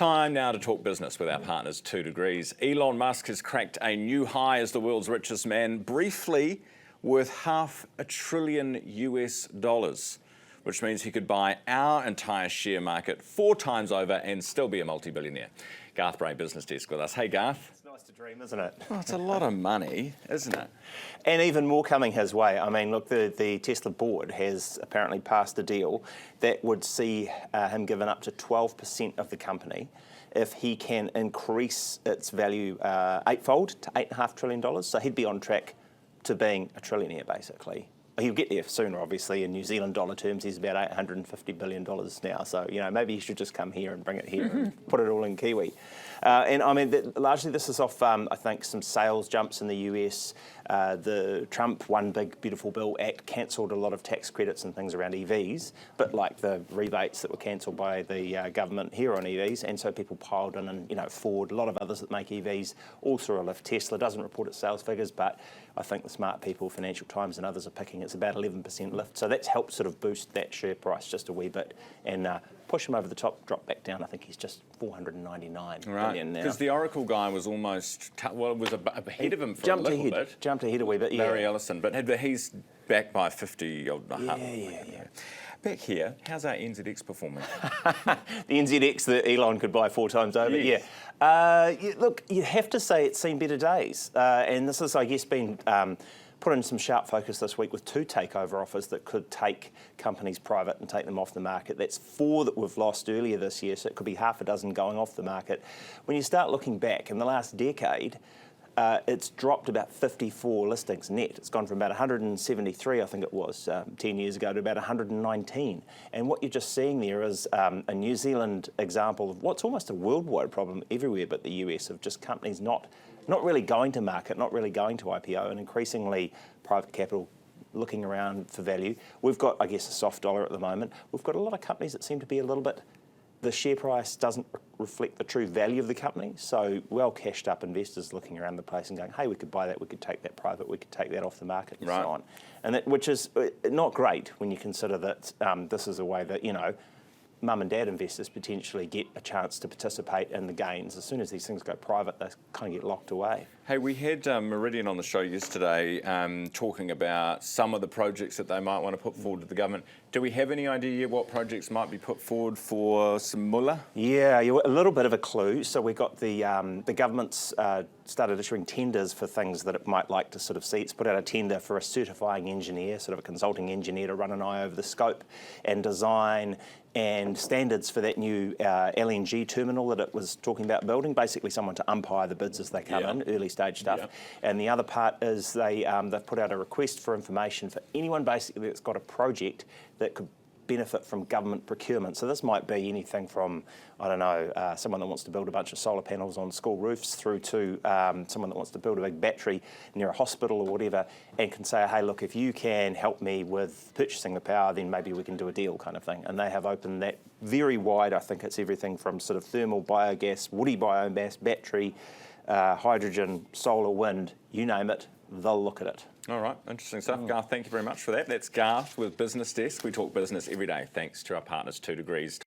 Time now to talk business with our partners 2 Degrees. Elon Musk has cracked a new high as the world's richest man, briefly worth $500 billion US, which means he could buy our entire share market 4 times over and still be a multi-billionaire. Garth Bray, BusinessDesk with us. Hey Garth. It's nice to dream, isn't it? Well, it's a lot of money, isn't it? And even more coming his way. I mean, look, the Tesla board has apparently passed a deal that would see him given up to 12% of the company if he can increase its value eightfold to $8.5 trillion. So he'd be on track to being a trillionaire, basically. He'll get there sooner, obviously. In New Zealand dollar terms, he's about $850 billion now. So, you know, maybe he should just come here and bring it here and put it all in Kiwi. And I mean, largely this is off, I think, some sales jumps in the US. The Trump One Big Beautiful Bill Act cancelled a lot of tax credits and things around EVs, but like the rebates that were cancelled by the government here on EVs. And so people piled in, and, you know, Ford, a lot of others that make EVs, all saw a lift. Tesla doesn't report its sales figures, but I think the smart people, Financial Times and others, are picking it's about 11% lift. So that's helped sort of boost that share price just a wee bit and push him over the top, drop back down. I think he's just 499 million now. Because the Oracle guy was almost, was ahead of him for a little bit. Jumped ahead a wee bit, yeah. Larry Ellison, but he's back by 50 or Yeah. Back here, how's our NZX performing? The NZX that Elon could buy 4 times over, yes. Look, you have to say it's seen better days. And this has, I guess, been put in some sharp focus this week with 2 takeover offers that could take companies private and take them off the market. That's 4 that we've lost earlier this year, so it could be half a dozen going off the market. When you start looking back, in the last decade, it's dropped about 54 listings net. It's gone from about 173, I think it was, 10 years ago, to about 119. And what you're just seeing there is a New Zealand example of what's almost a worldwide problem everywhere but the US, of just companies not really going to market, not really going to IPO, and increasingly private capital looking around for value. We've got, I guess, a soft dollar at the moment. We've got a lot of companies that seem to be a little bit, the share price doesn't reflect the true value of the company. So well cashed up investors looking around the place and going, hey, we could buy that, we could take that private, we could take that off the market, and so on. And that, which is not great when you consider that this is a way that, you know, mum and dad investors potentially get a chance to participate in the gains. As soon as these things go private, they kind of get locked away. Hey, we had Meridian on the show yesterday talking about some of the projects that they might want to put forward to the government. Do we have any idea what projects might be put forward for some mullah? Yeah, a little bit of a clue. So we got the government's started issuing tenders for things that it might like to sort of see. It's put out a tender for a certifying engineer, sort of a consulting engineer, to run an eye over the scope and design and standards for that new LNG terminal that it was talking about building. Basically, someone to umpire the bids as they come in, early stage stuff. And the other part is they've put out a request for information for anyone basically that's got a project that could benefit from government procurement. So this might be anything from, I don't know, someone that wants to build a bunch of solar panels on school roofs, through to someone that wants to build a big battery near a hospital or whatever, and can say, hey, look, if you can help me with purchasing the power, then maybe we can do a deal, kind of thing. And they have opened that very wide. I think it's everything from sort of thermal, biogas, woody biomass, battery, hydrogen, solar, wind, you name it, they'll look at it. All right, interesting stuff. Garth, thank you very much for that. That's Garth with BusinessDesk. We talk business every day thanks to our partners 2 Degrees.